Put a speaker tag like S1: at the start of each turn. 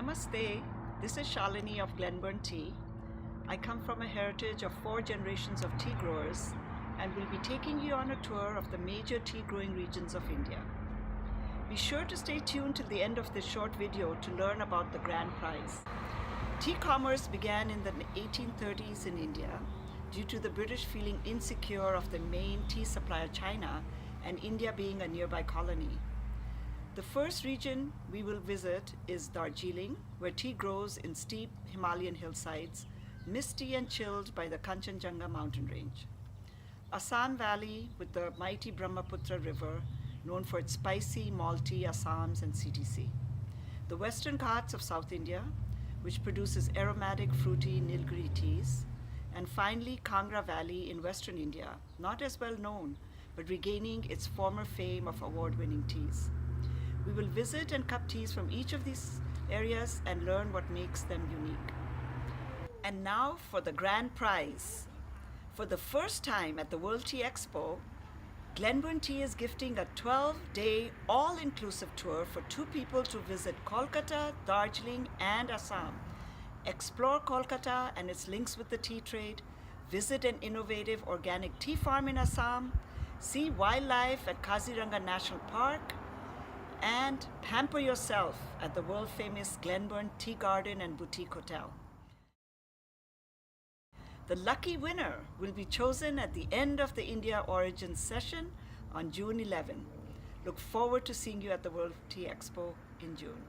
S1: Namaste, this is Shalini of Glenburn Tea. I come from a heritage of 4 generations of tea growers and will be taking you on a tour of the major tea growing regions of India. Be sure to stay tuned till the end of this short video to learn about the grand prize. Tea commerce began in the 1830s in India due to the British feeling insecure of the main tea supplier China and India being a nearby colony. The first region we will visit is Darjeeling, where tea grows in steep Himalayan hillsides, misty and chilled by the Kanchenjunga mountain range. Assam Valley with the mighty Brahmaputra River, known for its spicy, malty Assams and CTC. The Western Ghats of South India, which produces aromatic, fruity Nilgiri teas. And finally, Kangra Valley in Western India, not as well known, but regaining its former fame of award-winning teas. We will visit and cup teas from each of these areas and learn what makes them unique. And now for the grand prize. For the first time at the World Tea Expo, Glenburn Tea is gifting a 12-day all-inclusive tour for 2 people to visit Kolkata, Darjeeling and Assam. Explore Kolkata and its links with the tea trade, visit an innovative organic tea farm in Assam, see wildlife at Kaziranga National Park, and pamper yourself at the world-famous Glenburn Tea Garden and Boutique Hotel. The lucky winner will be chosen at the end of the India Origins session on June 11. Look forward to seeing you at the World Tea Expo in June.